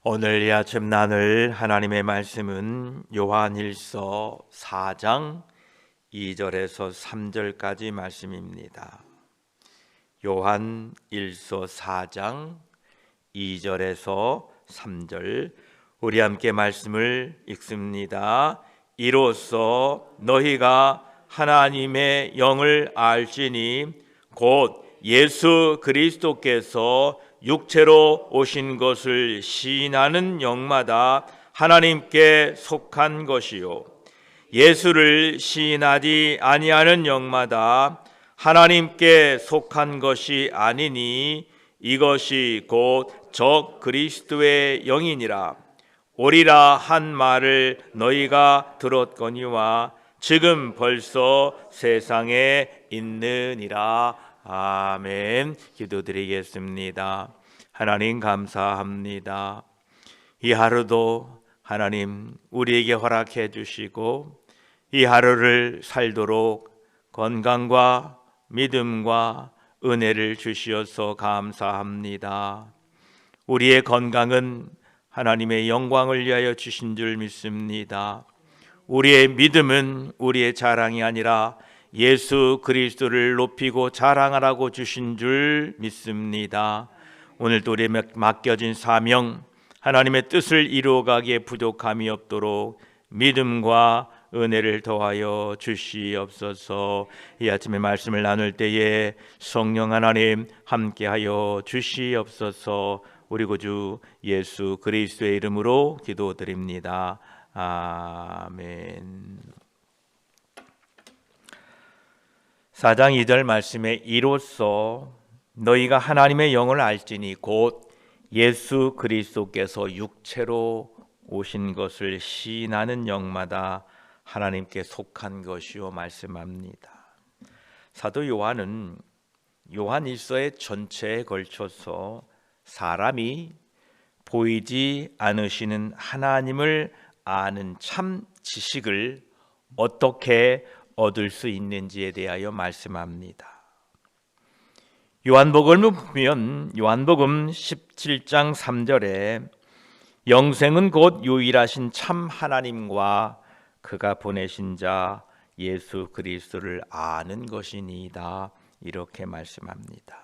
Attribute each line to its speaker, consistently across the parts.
Speaker 1: 오늘 이 아침 나눌 하나님의 말씀은 요한일서 4장 2절에서 3절까지 말씀입니다. 요한일서 4장 2절에서 3절, 우리 함께 말씀을 읽습니다. 이로써 너희가 하나님의 영을 알지니 곧 예수 그리스도께서 육체로 오신 것을 시인하는 영마다 하나님께 속한 것이요, 예수를 시인하지 아니하는 영마다 하나님께 속한 것이 아니니 이것이 곧 적 그리스도의 영이니라. 오리라 한 말을 너희가 들었거니와 지금 벌써 세상에 있느니라. 아멘. 기도드리겠습니다. 하나님 감사합니다. 이 하루도 하나님 우리에게 허락해 주시고 이 하루를 살도록 건강과 믿음과 은혜를 주시어서 감사합니다. 우리의 건강은 하나님의 영광을 위하여 주신 줄 믿습니다. 우리의 믿음은 우리의 자랑이 아니라 예수 그리스도를 높이고 자랑하라고 주신 줄 믿습니다. 오늘도 우리에 맡겨진 사명, 하나님의 뜻을 이루어가기에 부족함이 없도록 믿음과 은혜를 더하여 주시옵소서. 이 아침에 말씀을 나눌 때에 성령 하나님 함께하여 주시옵소서. 우리 구주 예수 그리스도의 이름으로 기도드립니다. 아멘. 4장 2절 말씀에 이로써 너희가 하나님의 영을 알지니 곧 예수 그리스도께서 육체로 오신 것을 시인하는 영마다 하나님께 속한 것이요 말씀합니다. 사도 요한은 요한일서의 전체에 걸쳐서 사람이 보이지 않으시는 하나님을 아는 참 지식을 어떻게 얻을 수 있는지에 대하여 말씀합니다. 요한복음을 보면 요한복음 17장 3절에 영생은 곧 유일하신 참 하나님과 그가 보내신 자 예수 그리스도를 아는 것이니이다, 이렇게 말씀합니다.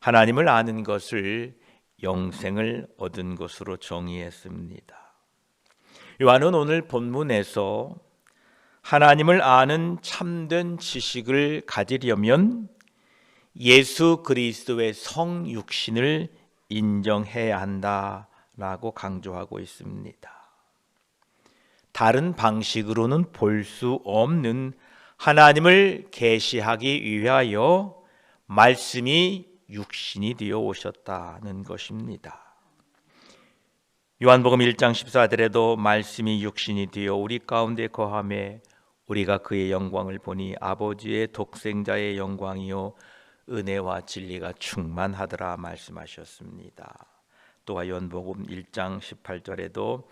Speaker 1: 하나님을 아는 것을 영생을 얻은 것으로 정의했습니다. 요한은 오늘 본문에서 하나님을 아는 참된 지식을 가지려면 예수 그리스도의 성육신을 인정해야 한다라고 강조하고 있습니다. 다른 방식으로는 볼 수 없는 하나님을 계시하기 위하여 말씀이 육신이 되어 오셨다는 것입니다. 요한복음 1장 14절에도 말씀이 육신이 되어 우리 가운데 거하매 우리가 그의 영광을 보니 아버지의 독생자의 영광이요 은혜와 진리가 충만하더라 말씀하셨습니다. 또한 요한복음 1장 18절에도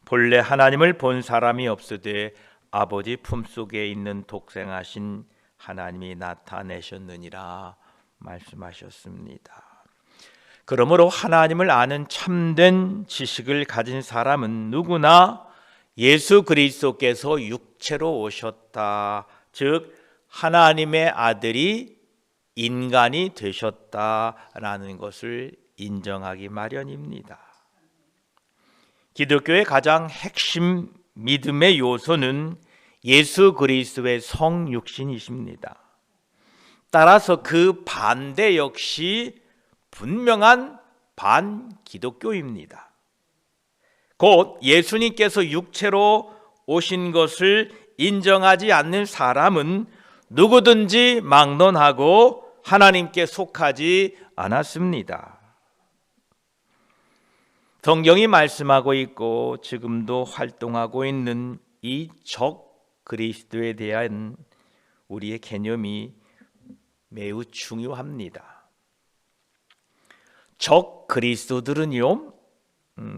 Speaker 1: 본래 하나님을 본 사람이 없으되 아버지 품속에 있는 독생하신 하나님이 나타내셨느니라 말씀하셨습니다. 그러므로 하나님을 아는 참된 지식을 가진 사람은 누구나 예수 그리스도께서 육체로 오셨다, 즉 하나님의 아들이 인간이 되셨다라는 것을 인정하기 마련입니다. 기독교의 가장 핵심 믿음의 요소는 예수 그리스도의 성육신이십니다. 따라서 그 반대 역시 분명한 반기독교입니다. 곧 예수님께서 육체로 오신 것을 인정하지 않는 사람은 누구든지 막론하고 하나님께 속하지 않았습니다. 성경이 말씀하고 있고 지금도 활동하고 있는 이 적 그리스도에 대한 우리의 개념이 매우 중요합니다. 적 그리스도들은요,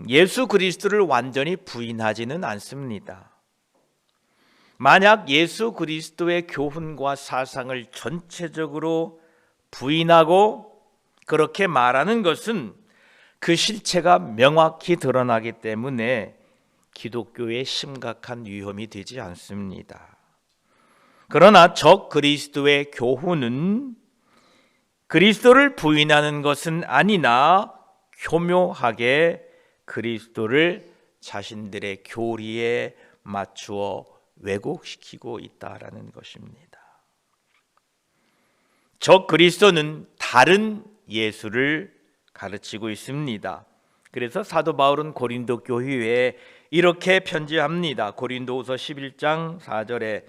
Speaker 1: 예수 그리스도를 완전히 부인하지는 않습니다. 만약 예수 그리스도의 교훈과 사상을 전체적으로 부인하고 그렇게 말하는 것은 그 실체가 명확히 드러나기 때문에 기독교에 심각한 위험이 되지 않습니다. 그러나 적 그리스도의 교훈은 그리스도를 부인하는 것은 아니나 교묘하게 그리스도를 자신들의 교리에 맞추어 왜곡시키고 있다라는 것입니다. 적 그리스도는 다른 예수를 가르치고 있습니다. 그래서 사도 바울은 고린도 교회에 이렇게 편지합니다. 고린도후서 11장 4절에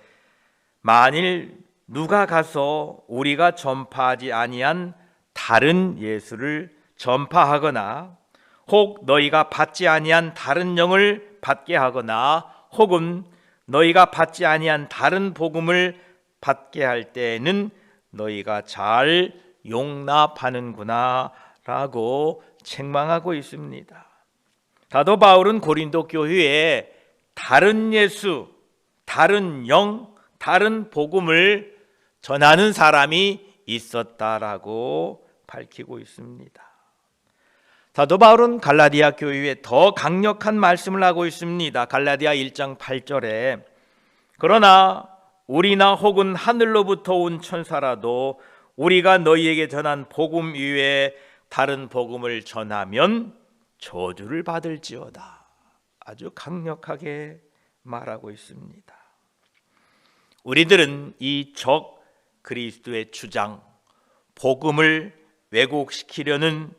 Speaker 1: 만일 누가 가서 우리가 전파하지 아니한 다른 예수를 전파하거나 혹 너희가 받지 아니한 다른 영을 받게 하거나 혹은 너희가 받지 아니한 다른 복음을 받게 할 때에는 너희가 잘 용납하는구나 라고 책망하고 있습니다. 사도 바울은 고린도 교회에 다른 예수, 다른 영, 다른 복음을 전하는 사람이 있었다라고 밝히고 있습니다. 사도 바울은 갈라디아 교회에 더 강력한 말씀을 하고 있습니다. 갈라디아 1장 8절에 그러나 우리나 혹은 하늘로부터 온 천사라도 우리가 너희에게 전한 복음 이외에 다른 복음을 전하면 저주를 받을지어다. 아주 강력하게 말하고 있습니다. 우리들은 이 적 그리스도의 주장, 복음을 왜곡시키려는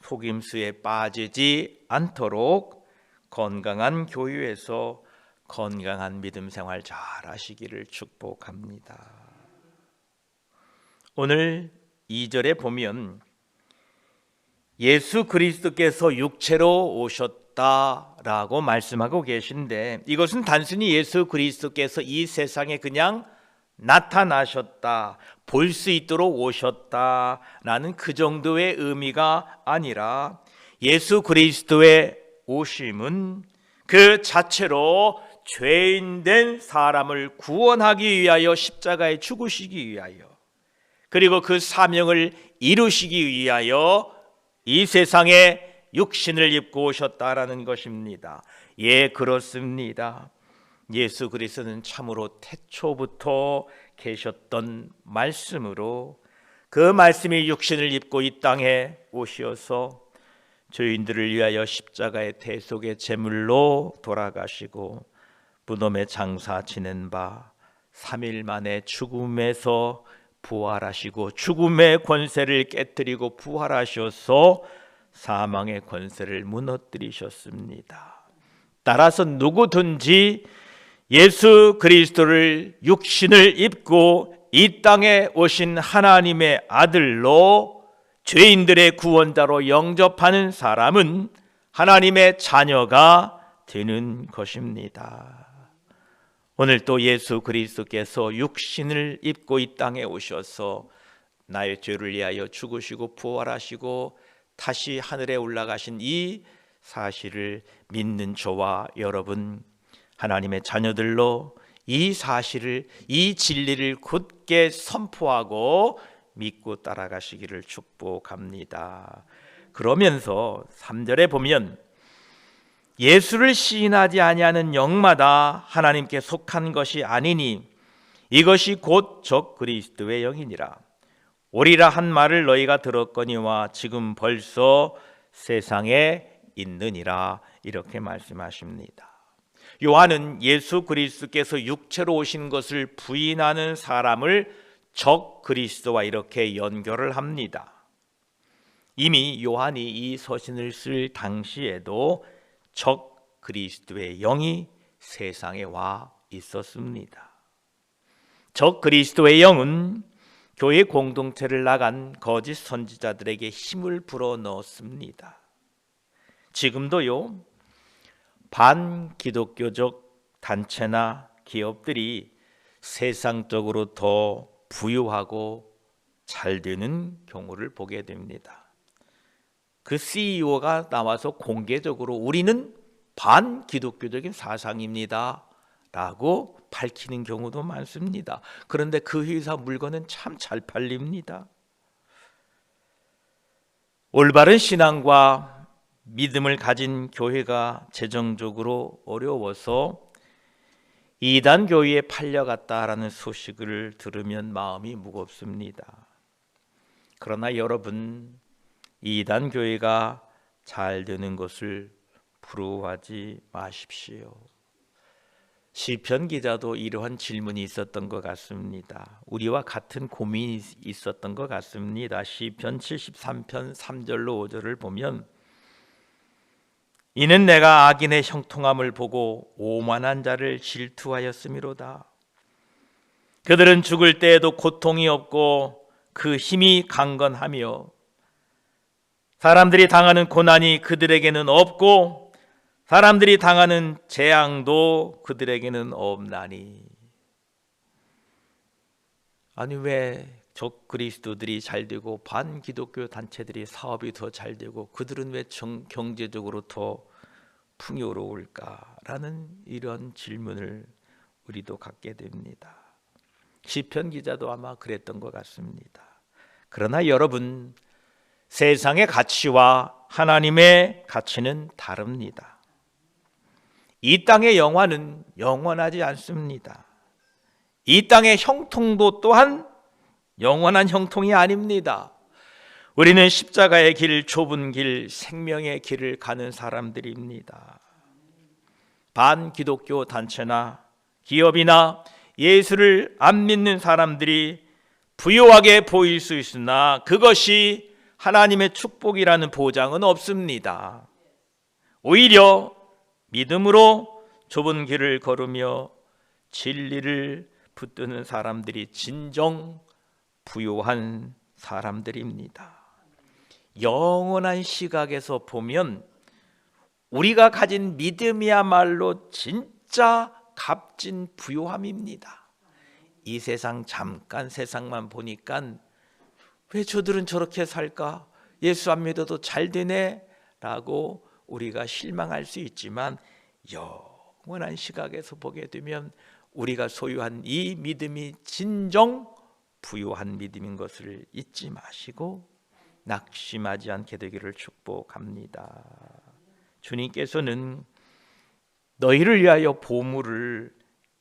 Speaker 1: 속임수에 빠지지 않도록 건강한 교회에서 건강한 믿음 생활 잘 하시기를 축복합니다. 오늘 2절에 보면 예수 그리스도께서 육체로 오셨다라고 말씀하고 계신데 이것은 단순히 예수 그리스도께서 이 세상에 그냥 나타나셨다, 볼 수 있도록 오셨다라는 그 정도의 의미가 아니라 예수 그리스도의 오심은 그 자체로 죄인된 사람을 구원하기 위하여 십자가에 죽으시기 위하여 그리고 그 사명을 이루시기 위하여 이 세상에 육신을 입고 오셨다라는 것입니다. 예, 그렇습니다. 예수 그리스도는 참으로 태초부터 계셨던 말씀으로 그 말씀이 육신을 입고 이 땅에 오셔서 죄인들을 위하여 십자가의 대속의 제물로 돌아가시고 무덤에 장사 지낸 바 3일 만에 죽음에서 부활하시고 죽음의 권세를 깨뜨리고 부활하셔서 사망의 권세를 무너뜨리셨습니다. 따라서 누구든지 예수 그리스도를 육신을 입고 이 땅에 오신 하나님의 아들로 죄인들의 구원자로 영접하는 사람은 하나님의 자녀가 되는 것입니다. 오늘 또 예수 그리스도께서 육신을 입고 이 땅에 오셔서 나의 죄를 위하여 죽으시고 부활하시고 다시 하늘에 올라가신 이 사실을 믿는 저와 여러분 하나님의 자녀들로 이 사실을, 이 진리를 굳게 선포하고 믿고 따라가시기를 축복합니다. 그러면서 3절에 보면 예수를 시인하지 아니하는 영마다 하나님께 속한 것이 아니니 이것이 곧 적 그리스도의 영이니라. 오리라 한 말을 너희가 들었거니와 지금 벌써 세상에 있느니라. 이렇게 말씀하십니다. 요한은 예수 그리스도께서 육체로 오신 것을 부인하는 사람을 적 그리스도와 이렇게 연결을 합니다. 이미 요한이 이 서신을 쓸 당시에도 적 그리스도의 영이 세상에 와 있었습니다. 적 그리스도의 영은 교회 공동체를 나간 거짓 선지자들에게 힘을 불어넣었습니다. 지금도요, 반기독교적 단체나 기업들이 세상적으로 더 부유하고 잘 되는 경우를 보게 됩니다. 그 CEO가 나와서 공개적으로 우리는 반기독교적인 사상입니다 라고 밝히는 경우도 많습니다. 그런데 그 회사 물건은 참 잘 팔립니다. 올바른 신앙과 믿음을 가진 교회가 재정적으로 어려워서 이단 교회에 팔려갔다라는 소식을 들으면 마음이 무겁습니다. 그러나 여러분, 이단 교회가 잘 되는 것을 부러워하지 마십시오. 시편 기자도 이러한 질문이 있었던 것 같습니다. 우리와 같은 고민이 있었던 것 같습니다. 시편 73편 3절로 5절을 보면 이는 내가 악인의 형통함을 보고 오만한 자를 질투하였음이로다. 그들은 죽을 때에도 고통이 없고 그 힘이 강건하며 사람들이 당하는 고난이 그들에게는 없고 사람들이 당하는 재앙도 그들에게는 없나니. 아니 왜 적그리스도들이 잘 되고 반기독교 단체들이 사업이 더 잘 되고 그들은 왜 경제적으로 더 풍요로울까라는 이런 질문을 우리도 갖게 됩니다. 시편 기자도 아마 그랬던 것 같습니다. 그러나 여러분, 세상의 가치와 하나님의 가치는 다릅니다. 이 땅의 영화는 영원하지 않습니다. 이 땅의 형통도 또한 영원한 형통이 아닙니다. 우리는 십자가의 길, 좁은 길, 생명의 길을 가는 사람들입니다. 반기독교 단체나 기업이나 예수를 안 믿는 사람들이 부유하게 보일 수 있으나 그것이 하나님의 축복이라는 보장은 없습니다. 오히려 믿음으로 좁은 길을 걸으며 진리를 붙드는 사람들이 진정 부유한 사람들입니다. 영원한 시각에서 보면 우리가 가진 믿음이야말로 진짜 값진 부유함입니다. 이 세상 잠깐 세상만 보니까 왜 저들은 저렇게 살까? 예수 안 믿어도 잘 되네? 라고 우리가 실망할 수 있지만 영원한 시각에서 보게 되면 우리가 소유한 이 믿음이 진정 부유한 믿음인 것을 잊지 마시고 낙심하지 않게 되기를 축복합니다. 주님께서는 너희를 위하여 보물을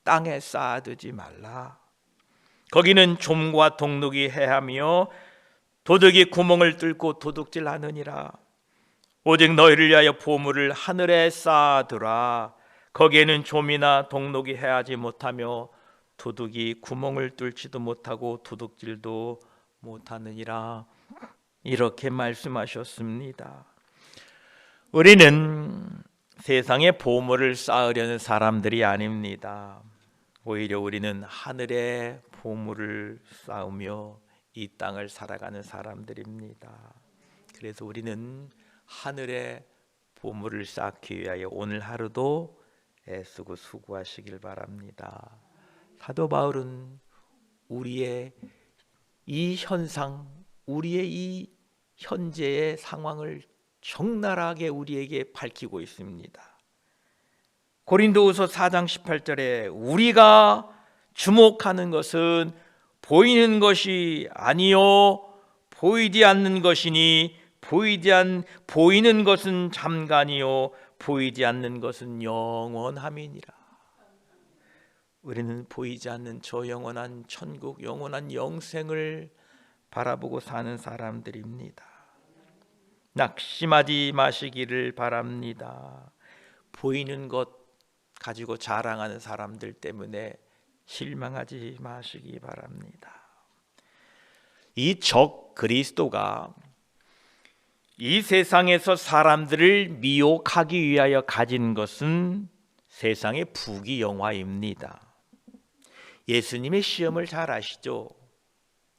Speaker 1: 땅에 쌓아두지 말라. 거기는 좀과 동룩이 해하며 도둑이 구멍을 뚫고 도둑질하느니라. 오직 너희를 위하여 보물을 하늘에 쌓아두라. 거기에는 좀이나 동룩이 해하지 못하며 도둑이 구멍을 뚫지도 못하고 도둑질도 못하느니라. 이렇게 말씀하셨습니다. 우리는 세상에 보물을 쌓으려는 사람들이 아닙니다. 오히려 우리는 하늘에 보물을 쌓으며 이 땅을 살아가는 사람들입니다. 그래서 우리는 하늘에 보물을 쌓기 위하여 오늘 하루도 애쓰고 수고하시길 바랍니다. 사도 바울은 우리의 이 현상, 우리의 이 현재의 상황을 적나라하게 우리에게 밝히고 있습니다. 고린도후서 4장 18절에 우리가 주목하는 것은 보이는 것이 아니요 보이지 않는 것이니 보이는 것은 잠깐이요 보이지 않는 것은 영원함이니라. 우리는 보이지 않는 저 영원한 천국, 영원한 영생을 바라보고 사는 사람들입니다. 낙심하지 마시기를 바랍니다. 보이는 것 가지고 자랑하는 사람들 때문에 실망하지 마시기 바랍니다. 이 적 그리스도가 이 세상에서 사람들을 미혹하기 위하여 가진 것은 세상의 부귀영화입니다. 예수님의 시험을 잘 아시죠?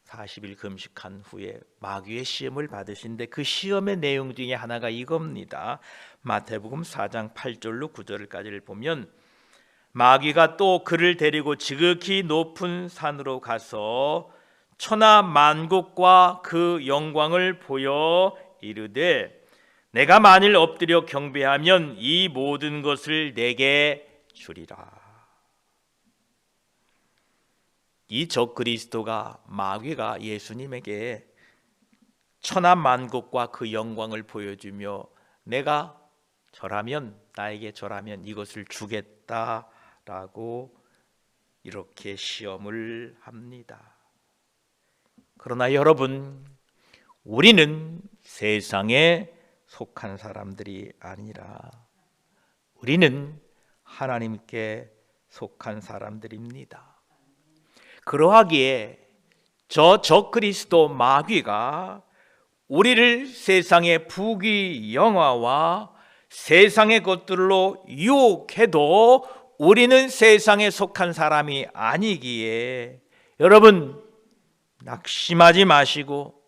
Speaker 1: 40일 금식한 후에 마귀의 시험을 받으신데 그 시험의 내용 중에 하나가 이겁니다. 마태복음 4장 8절로 9절까지를 보면 마귀가 또 그를 데리고 지극히 높은 산으로 가서 천하 만국과 그 영광을 보여 이르되 내가 만일 엎드려 경배하면 이 모든 것을 내게 주리라. 이 적그리스도가 마귀가 예수님에게 천하 만국과 그 영광을 보여주며 내가 나에게 절하면 이것을 주겠다라고 이렇게 시험을 합니다. 그러나 여러분, 우리는 세상에 속한 사람들이 아니라 우리는 하나님께 속한 사람들입니다. 그러하기에 적그리스도 마귀가 우리를 세상의 부귀영화와 세상의 것들로 유혹해도 우리는 세상에 속한 사람이 아니기에 여러분, 낙심하지 마시고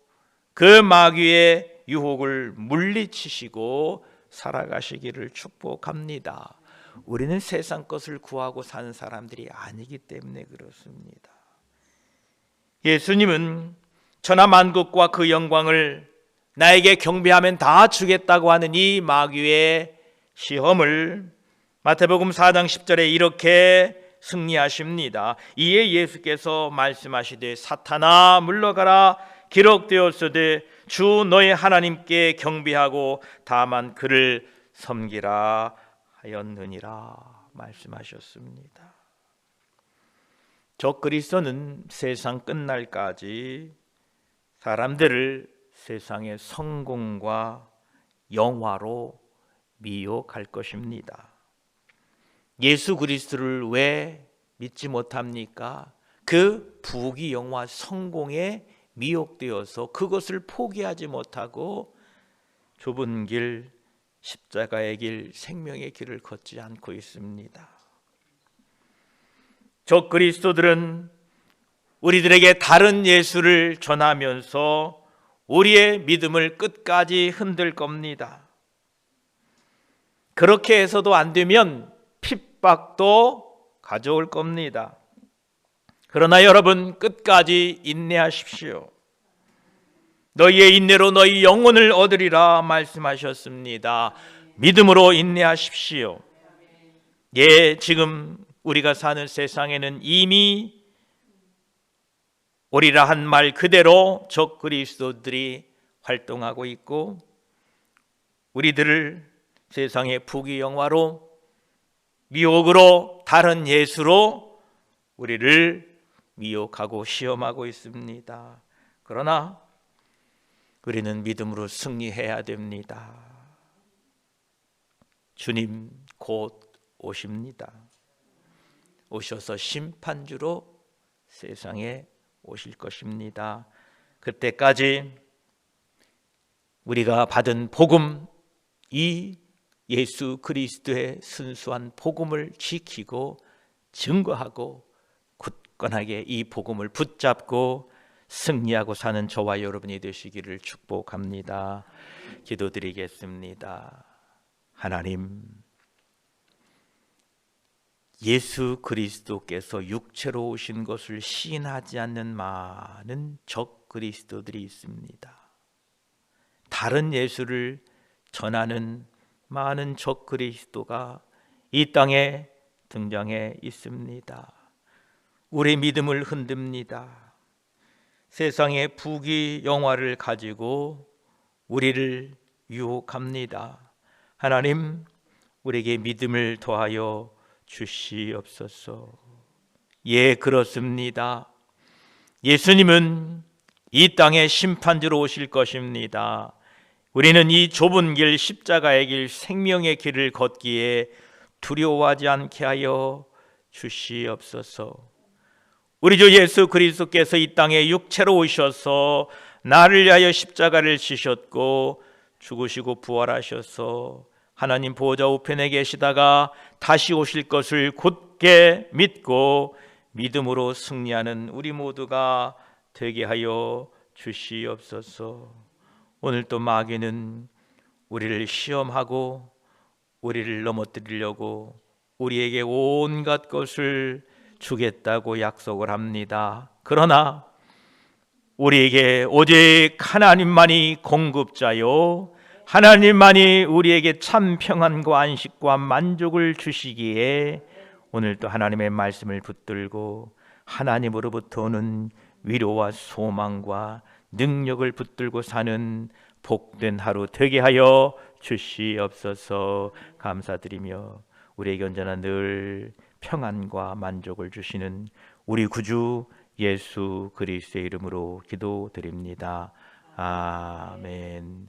Speaker 1: 그 마귀의 유혹을 물리치시고 살아가시기를 축복합니다. 우리는 세상 것을 구하고 사는 사람들이 아니기 때문에 그렇습니다. 예수님은 천하만국과 그 영광을 나에게 경배하면 다 주겠다고 하는 이 마귀의 시험을 마태복음 4장 10절에 이렇게 승리하십니다. 이에 예수께서 말씀하시되 사탄아 물러가라, 기록되었으되 주 너의 하나님께 경배하고 다만 그를 섬기라 하였느니라 말씀하셨습니다. 적그리스도는 세상 끝날까지 사람들을 세상의 성공과 영화로 미혹할 것입니다. 예수 그리스도를 왜 믿지 못합니까? 그 부귀영화 성공에 미혹되어서 그것을 포기하지 못하고 좁은 길, 십자가의 길, 생명의 길을 걷지 않고 있습니다. 적그리스도들은 우리들에게 다른 예수를 전하면서 우리의 믿음을 끝까지 흔들 겁니다. 그렇게 해서도 안 되면 핍박도 가져올 겁니다. 그러나 여러분, 끝까지 인내하십시오. 너희의 인내로 너희 영혼을 얻으리라 말씀하셨습니다. 믿음으로 인내하십시오. 예, 지금 우리가 사는 세상에는 이미 오리라 한 말 그대로 적그리스도들이 활동하고 있고 우리들을 세상의 부귀영화로, 미혹으로, 다른 예수로 우리를 미혹하고 시험하고 있습니다. 그러나 우리는 믿음으로 승리해야 됩니다. 주님 곧 오십니다. 오셔서 심판주로 세상에 오실 것입니다. 그때까지 우리가 받은 복음, 이 예수 그리스도의 순수한 복음을 지키고 증거하고 굳건하게 이 복음을 붙잡고 승리하고 사는 저와 여러분이 되시기를 축복합니다. 기도드리겠습니다. 하나님, 예수 그리스도께서 육체로 오신 것을 시인하지 않는 많은 적그리스도들이 있습니다. 다른 예수를 전하는 많은 적그리스도가 이 땅에 등장해 있습니다. 우리 믿음을 흔듭니다. 세상의 부귀영화를 가지고 우리를 유혹합니다. 하나님, 우리에게 믿음을 더하여 주시옵소서. 예, 그렇습니다. 예수님은 이 땅에 심판주로 오실 것입니다. 우리는 이 좁은 길, 십자가의 길, 생명의 길을 걷기에 두려워하지 않게 하여 주시옵소서. 우리 주 예수 그리스도께서 이 땅에 육체로 오셔서 나를 위하여 십자가를 지셨고 죽으시고 부활하셔서 하나님 보호자 우편에 계시다가 다시 오실 것을 굳게 믿고 믿음으로 승리하는 우리 모두가 되게 하여 주시옵소서. 오늘 또 마귀는 우리를 시험하고 우리를 넘어뜨리려고 우리에게 온갖 것을 주겠다고 약속을 합니다. 그러나 우리에게 오직 하나님만이 공급자요, 하나님만이 우리에게 참 평안과 안식과 만족을 주시기에 오늘 또 하나님의 말씀을 붙들고 하나님으로부터 오는 위로와 소망과 능력을 붙들고 사는 복된 하루 되게 하여 주시옵소서. 감사드리며 우리에게 언제나 늘 평안과 만족을 주시는 우리 구주 예수 그리스도의 이름으로 기도드립니다. 아멘.